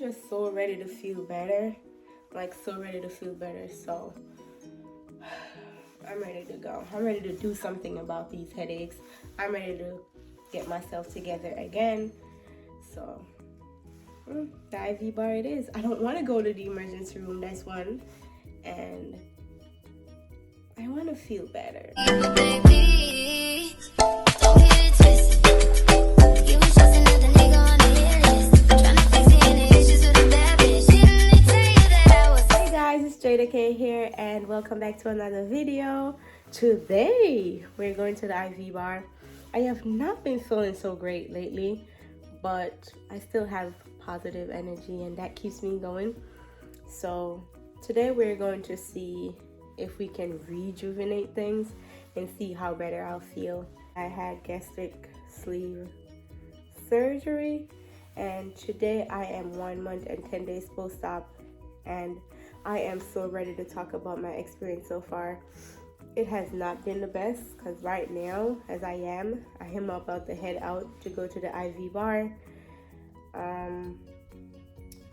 just so ready to feel better, like so ready to feel better. So I'm ready to go. I'm ready to do something about these headaches. I'm ready to get myself together again. So the IV bar it is. I don't want to go to the emergency room, that's one, and I want to feel better. Jada here, and welcome back to another video. Today we're going to the IV bar. I have not been feeling so great lately, but I still have positive energy and that keeps me going. So today we're going to see if we can rejuvenate things and see how better I'll feel. I had gastric sleeve surgery, and today I am 1 month and 10 days post-op, and I am so ready to talk about my experience so far. It has not been the best because right now, as I am about to head out to go to the IV bar.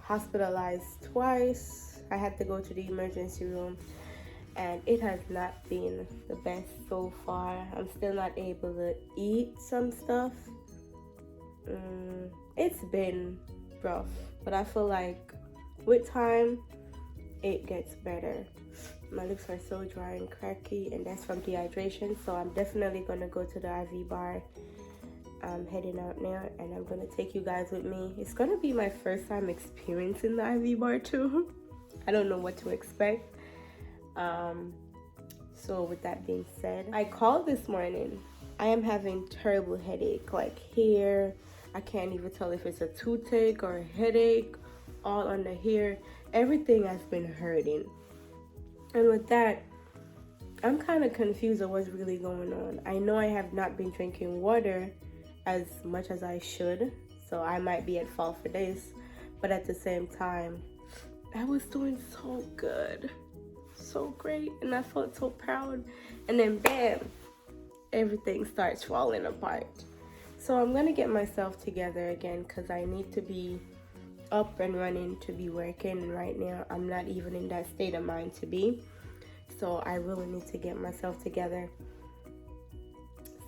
Hospitalized twice. I had to go to the emergency room, and it has not been the best so far. I'm still not able to eat some stuff. It's been rough, but I feel like with time, it gets better. My lips are so dry and cracky, and that's from dehydration. So I'm definitely gonna go to the IV bar. I'm heading out now, and I'm gonna take you guys with me. It's gonna be my first time experiencing the IV bar too. I don't know what to expect. So with that being said, I called this morning. I am having terrible headache, like here. I can't even tell if it's a toothache or a headache. All under here, everything has been hurting, and with that, I'm kind of confused of what's really going on. I know I have not been drinking water as much as I should, so I might be at fault for this, but at the same time, I was doing so good, so great, and I felt so proud, and then bam, everything starts falling apart. So I'm gonna get myself together again because I need to be up and running to be working, and right now I'm not even in that state of mind to be. So I really need to get myself together.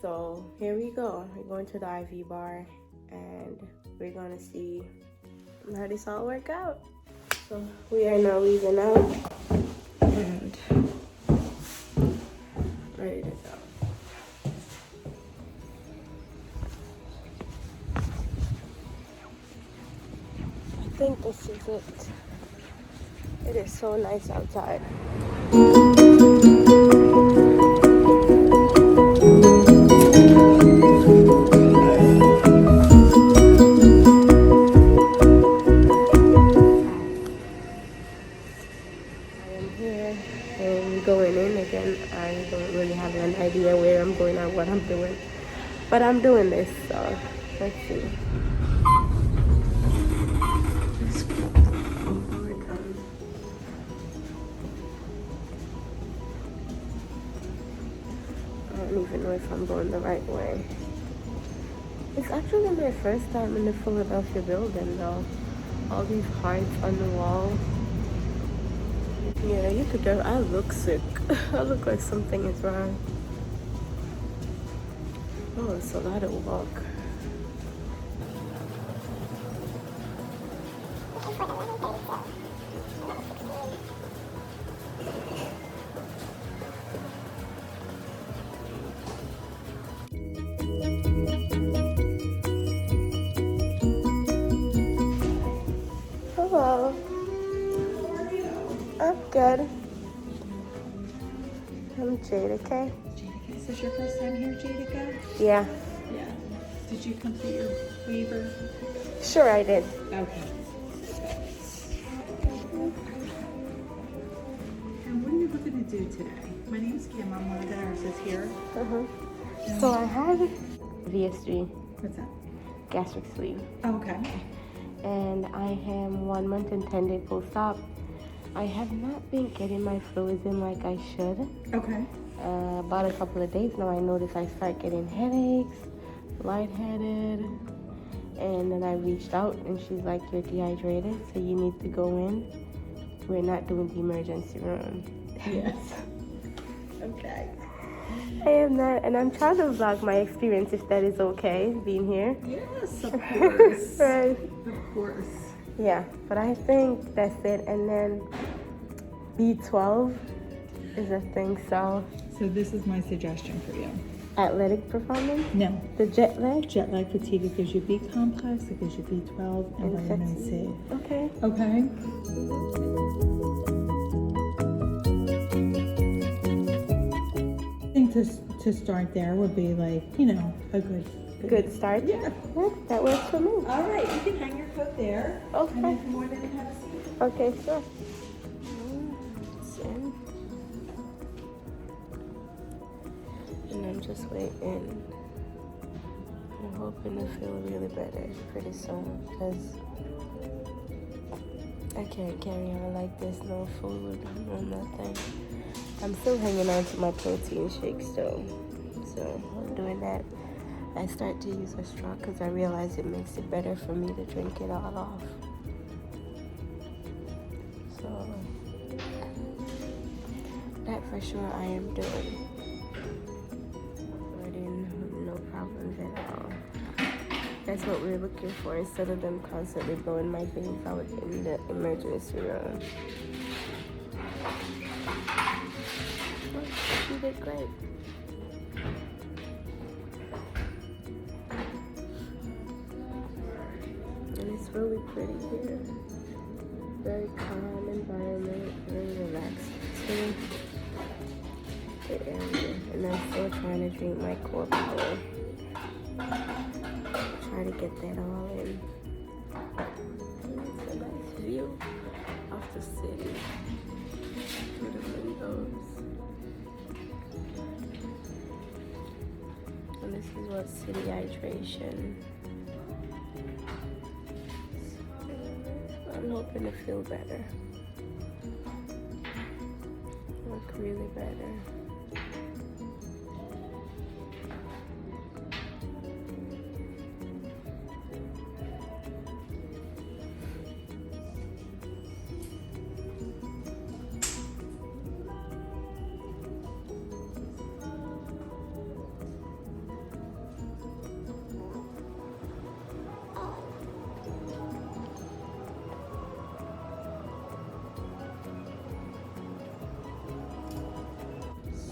So here we go. We're going to the IV bar, and we're gonna see how this all work out. So we are now leaving out and ready to go. I think this is it. It is so nice outside. I am here and going in again. I don't really have an idea where I'm going or what I'm doing, but I'm doing this, so let's see. I don't even know if I'm going the right way. It's actually my first time in the Philadelphia building though. All these hearts on the wall. Yeah, you could I look sick. I look like something is wrong. Oh, it's a lot of walk. Hello. I'm good. I'm Jada, okay? Jada, is this your first time here, Jada? Yeah. Yeah. Did you complete your waiver? Sure, I did. Okay. And what are you looking to do today? My name's Kim. I'm one of the nurses here. So I have VSG, What's that? gastric sleeve, Okay. and I am 1 month and 10 day post-op. I have not been getting my fluids in like I should. Okay. About a couple of days now, I notice I start getting headaches, lightheaded, And then I reached out and she's like, you're dehydrated, so you need to go in. We're not doing the emergency room. Yes. Okay. I am not, and I'm trying to vlog my experience if that is okay, being here. Yes, of course. Right. Of course. Yeah, but I think that's it. And then B12 is a thing, so. So this is my suggestion for you. Athletic performance? No. The jet lag? Jet lag fatigue, it gives you B complex, it gives you B12, and vitamin C. Okay. Okay? I think to start there would be like, you know, a Good start? Yeah. That works for me. All right, you can hang your coat there. Okay. And if you're more than have a seat. Okay, sure. And I'm just waiting. I'm hoping to feel really better pretty soon because I can't carry on like this. No food, no nothing. I'm still hanging on to my protein shakes though. So I'm doing that. I start to use a straw because I realize it makes it better for me to drink it all off. So that for sure I am doing. No problems at all. That's what we're looking for instead of them constantly blowing my veins out in the emergency room. Oh, she did great. And it's really pretty here. Very calm environment, very relaxed too. The area. And I'm still trying to drink my core power. Try to get that all in. It's a nice view of the city through the windows. And this is what city hydration. So I'm hoping to feel better. Look really better.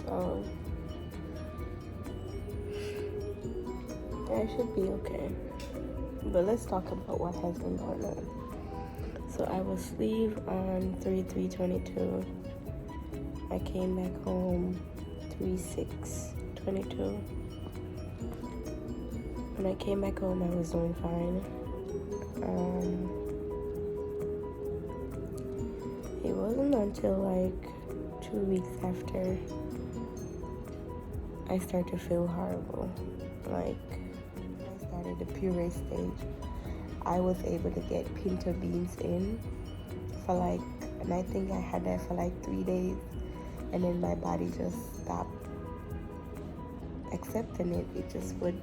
So I should be okay. But let's talk about what has been going on. So I was asleep on 3/3/22. I came back home 3/6/22. When I came back home, I was doing fine. It wasn't until like 2 weeks after I started to feel horrible. Like I started the puree stage. I was able to get pinto beans in for like, and I think I had that for like 3 days, and then my body just stopped accepting it. It just would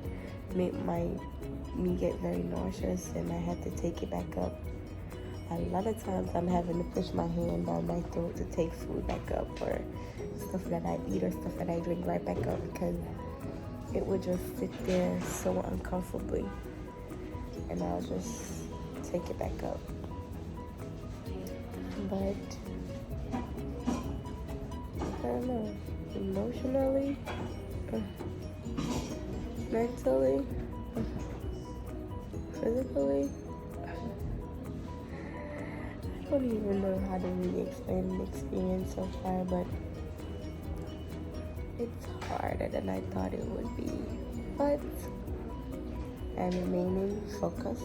make me get very nauseous, and I had to take it back up. A lot of times I'm having to push my hand down my throat to take food back up, or stuff that I eat or stuff that I drink right back up, because it would just sit there so uncomfortably, and I'll just take it back up. But I don't know, emotionally, mentally, physically, I don't even know how to really explain the experience so far, but it's harder than I thought it would be. But I'm remaining focused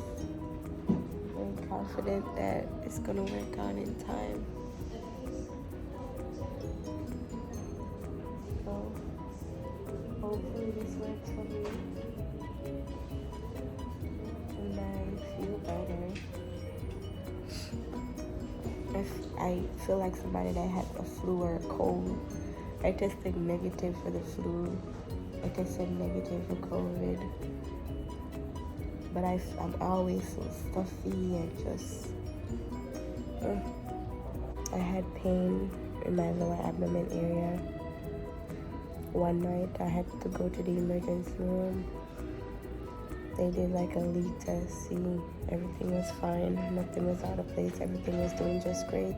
and confident that it's gonna work out in time. So hopefully this works for me, and I feel better. I feel like somebody that had a flu or a cold. I tested negative for the flu. I tested negative for COVID. but I'm always so stuffy and just I had pain in my lower abdomen area. One night I had to go to the emergency room. They did like a leak test, see everything was fine, nothing was out of place, everything was doing just great.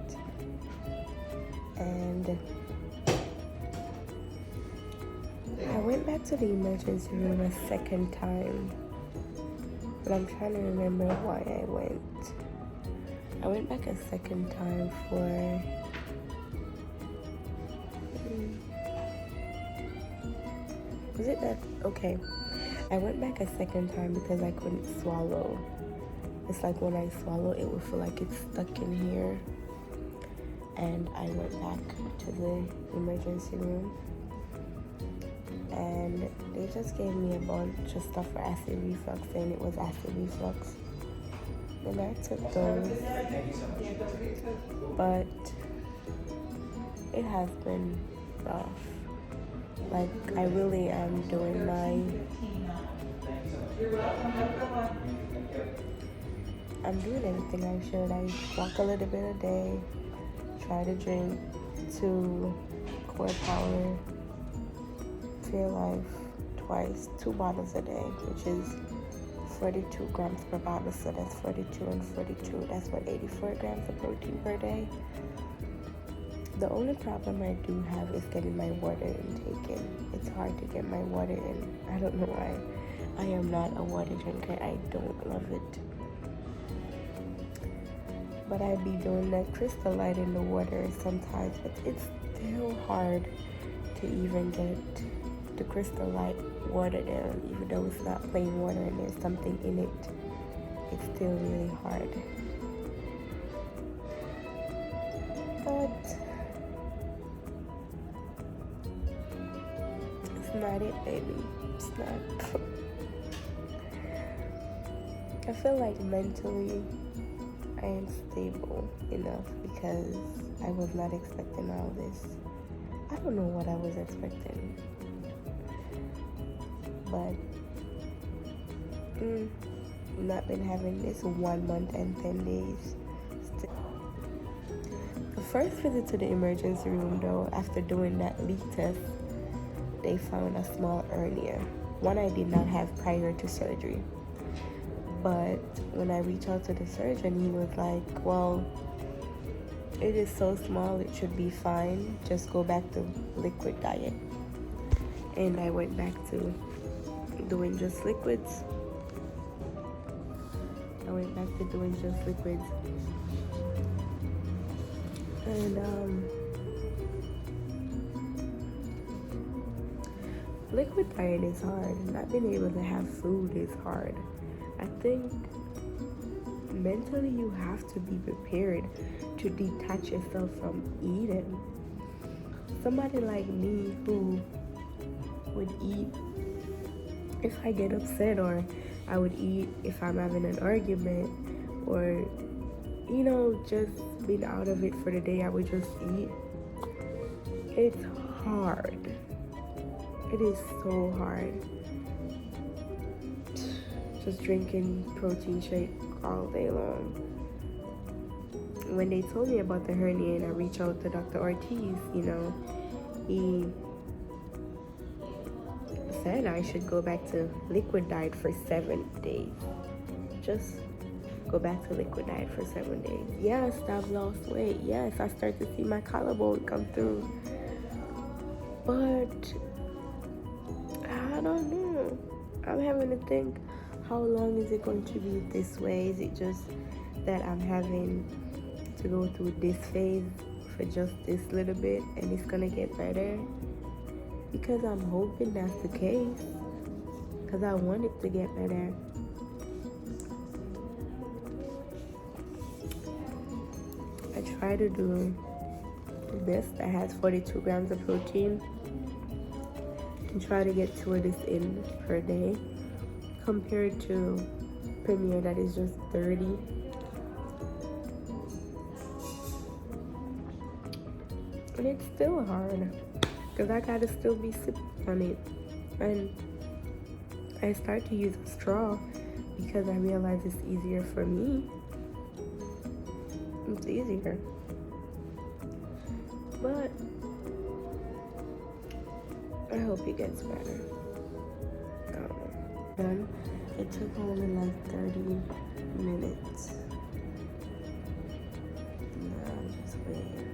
And I went back to the emergency room a second time, but I'm trying to remember why I went. I went back a second time for was it that? Okay. I went back a second time because I couldn't swallow. It's like when I swallow, it would feel like it's stuck in here. And I went back to the emergency room. And they just gave me a bunch of stuff for acid reflux, saying it was acid reflux. And I took those. But it has been rough. Like, I really am doing I'm doing everything I should. I walk a little bit a day, try to drink 2 core power Clear Life twice, 2 bottles a day, which is 42 grams per bottle, so that's 42 and 42. That's what, 84 grams of protein per day. The only problem I do have is getting my water intake in. It's hard to get my water in. I don't know why. I am not a water drinker. I don't love it. But I be doing that Crystal Light in the water sometimes, but it's still hard to even get the Crystal Light water down, even though it's not plain water and there's something in it. It's still really hard. But it's not it, baby. It's not. I feel like mentally I am stable enough because I was not expecting all this. I don't know what I was expecting. But not been having this 1 month and 10 days. The first visit to the emergency room though, after doing that leak test, they found a small hernia. One I did not have prior to surgery. But when I reached out to the surgeon, he was like, well, it is so small, it should be fine. Just go back to liquid diet. And I went back to doing just liquids. And liquid diet is hard. Not being able to have food is hard. I think mentally you have to be prepared to detach yourself from eating. Somebody like me who would eat if I get upset, or I would eat if I'm having an argument, or just being out of it for the day, I would just eat. It's hard. It is so hard. Just drinking protein shake all day long. When they told me about the hernia and I reached out to Dr. Ortiz, he said I should go back to liquid diet for 7 days. Just go back to liquid diet for 7 days. Yes, I've lost weight. Yes, I start to see my collarbone come through. But I don't know. I'm having to think, how long is it going to be this way? Is it just that I'm having to go through this phase for just this little bit and it's gonna get better? Because I'm hoping that's the case, because I want it to get better. I try to do this that has 42 grams of protein and try to get 2 of this in per day, compared to Premier that is just 30. And it's still hard because I gotta still be sipping on it. And I start to use a straw because I realize it's easier for me. It's easier. But I hope he gets better. I don't know. Done. It took only like 30 minutes. Now I'm just waiting.